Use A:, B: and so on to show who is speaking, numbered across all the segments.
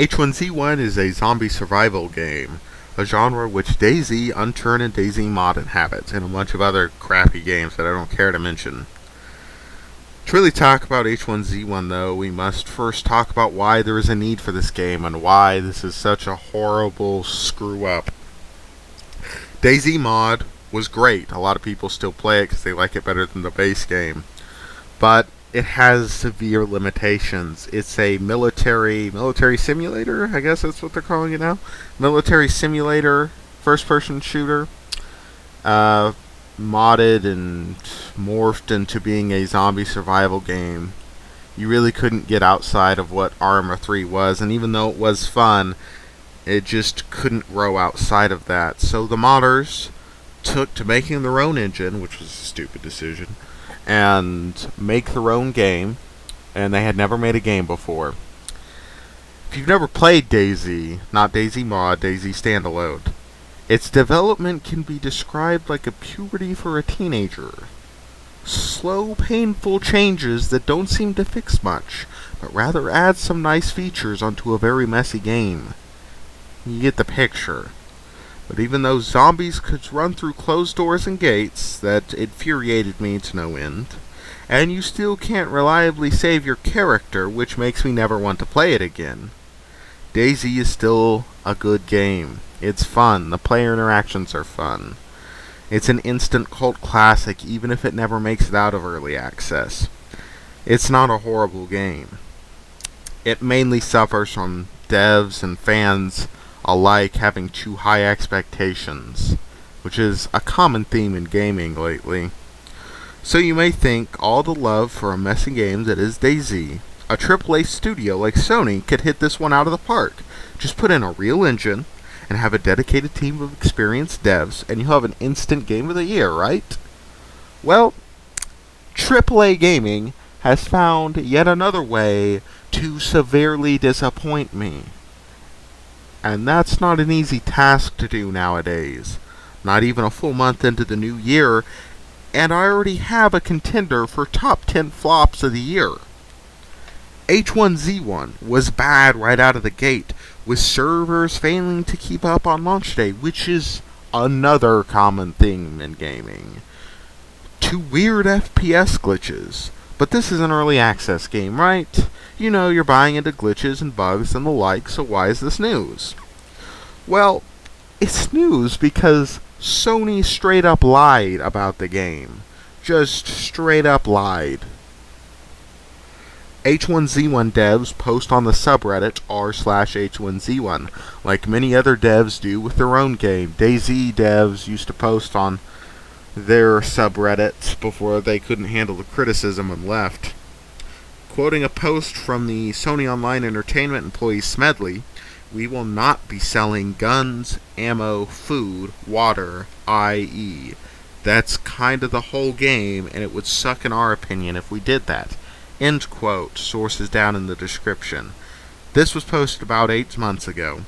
A: H1Z1 is a zombie survival game, a genre which DayZ, Unturned, and DayZ Mod inhabits, and a bunch of other crappy games that I don't care to mention. To really talk about H1Z1 though, we must first talk about why there is a need for this game and why this is such a horrible screw up. DayZ Mod was great. A lot of people still play it because they like it better than the base game. But it has severe limitations. It's a military simulator, I guess that's what they're calling it now. Military simulator, first-person shooter, modded and morphed into being a zombie survival game. You really couldn't get outside of what Arma 3 was, and even though it was fun, it just couldn't grow outside of that. So the modders took to making their own engine, which was a stupid decision, and make their own game, and they had never made a game before. If you've never played DayZ, not DayZ Mod, DayZ Standalone, its development can be described like a puberty for a teenager. Slow, painful changes that don't seem to fix much, but rather add some nice features onto a very messy game. You get the picture. But even though zombies could run through closed doors and gates, that infuriated me to no end. And you still can't reliably save your character, which makes me never want to play it again. DayZ is still a good game. It's fun. The player interactions are fun. It's an instant cult classic, even if it never makes it out of early access. It's not a horrible game. It mainly suffers from devs and fans alike having too high expectations, which is a common theme in gaming lately. So you may think all the love for a messy game that is DayZ, a AAA studio like Sony could hit this one out of the park. Just put in a real engine and have a dedicated team of experienced devs and you'll have an instant game of the year, right? Well, AAA gaming has found yet another way to severely disappoint me. And that's not an easy task to do nowadays. Not even a full month into the new year, and I already have a contender for top 10 flops of the year. H1Z1 was bad right out of the gate, with servers failing to keep up on launch day, which is another common theme in gaming. 2 weird FPS glitches. But this is an early access game, right? You know, you're buying into glitches and bugs and the like, so why is this news? Well, it's news because Sony straight up lied about the game. Just straight up lied. H1Z1 devs post on the subreddit r/H1Z1, like many other devs do with their own game. DayZ devs used to post on their subreddits before they couldn't handle the criticism and left. Quoting a post from the Sony Online Entertainment employee Smedley, "We will not be selling guns, ammo, food, water, i.e. That's kind of the whole game, and it would suck in our opinion if we did that." End quote. Sources down in the description. This was posted about 8 months ago.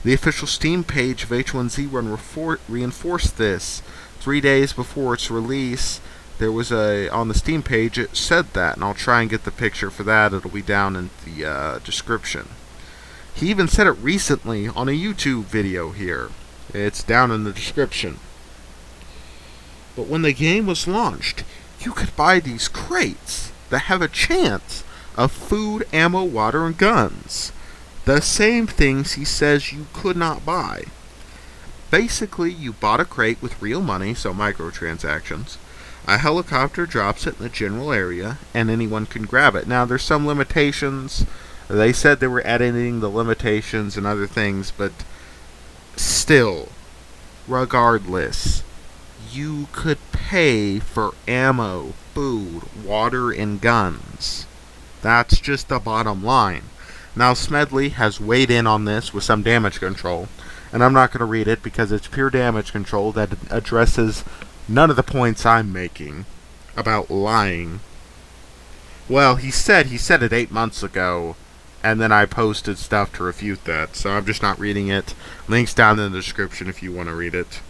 A: The official Steam page of H1Z1 reinforced this. 3 days before its release, there was on the Steam page, it said that, and I'll try and get the picture for that. It'll be down in the description. He even said it recently on a YouTube video here. It's down in the description. But when the game was launched, you could buy these crates that have a chance of food, ammo, water, and guns. The same things he says you could not buy. Basically, you bought a crate with real money, so microtransactions. A helicopter drops it in the general area, and anyone can grab it. Now, there's some limitations. They said they were editing the limitations and other things, but still, regardless, you could pay for ammo, food, water, and guns. That's just the bottom line. Now, Smedley has weighed in on this with some damage control, and I'm not going to read it because it's pure damage control that addresses none of the points I'm making about lying. Well, he said it 8 months ago, and then I posted stuff to refute that, so I'm just not reading it. Links down in the description if you want to read it.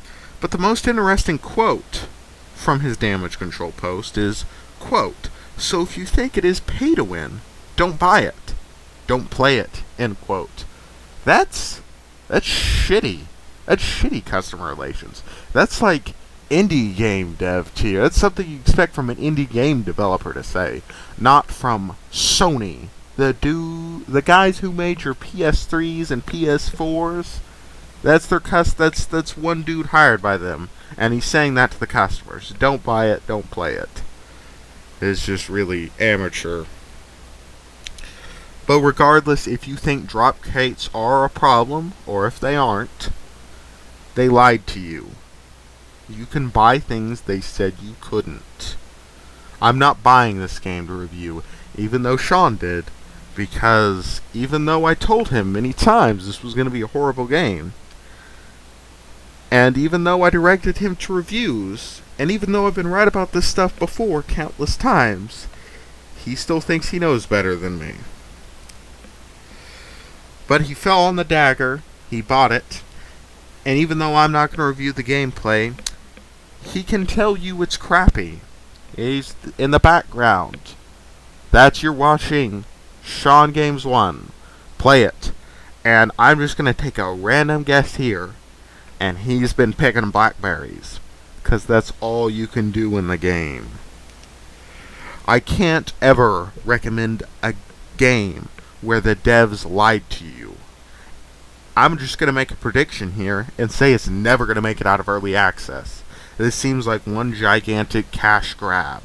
A: But the most interesting quote from his damage control post is, quote, "So if you think it is pay to win, don't buy it. Don't play it," end quote. That's shitty. That's shitty customer relations. That's like indie game dev tier. That's something you expect from an indie game developer to say, not from Sony. The guys who made your PS3s and PS4s. That's one dude hired by them, and he's saying that to the customers. Don't buy it, don't play it. It's just really amateur. But regardless, if you think drop crates are a problem, or if they aren't, they lied to you. You can buy things they said you couldn't. I'm not buying this game to review, even though Sean did, because even though I told him many times this was going to be a horrible game, and even though I directed him to reviews, and even though I've been right about this stuff before countless times, he still thinks he knows better than me. But he fell on the dagger, he bought it, and even though I'm not going to review the gameplay, he can tell you it's crappy. He's in the background. That's you're watching Sean Games 1. Play it. And I'm just going to take a random guess here, and he's been picking blackberries, because that's all you can do in the game. I can't ever recommend a game where the devs lied to you. I'm just going to make a prediction here and say it's never going to make it out of early access. This seems like one gigantic cash grab.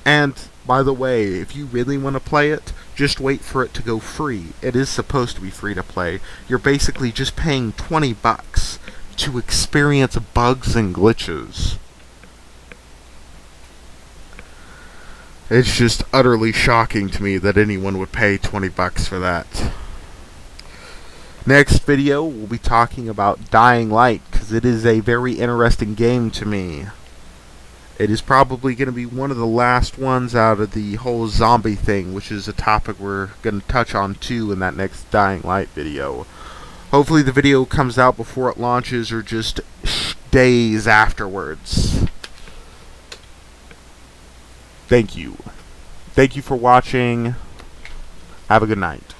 A: And, by the way, if you really want to play it, just wait for it to go free. It is supposed to be free to play. You're basically just paying $20 to experience bugs and glitches. It's just utterly shocking to me that anyone would pay $20 for that. Next video, we'll be talking about Dying Light, because it is a very interesting game to me. It is probably going to be one of the last ones out of the whole zombie thing, which is a topic we're going to touch on too in that next Dying Light video. Hopefully the video comes out before it launches, or just days afterwards. Thank you. Thank you for watching. Have a good night.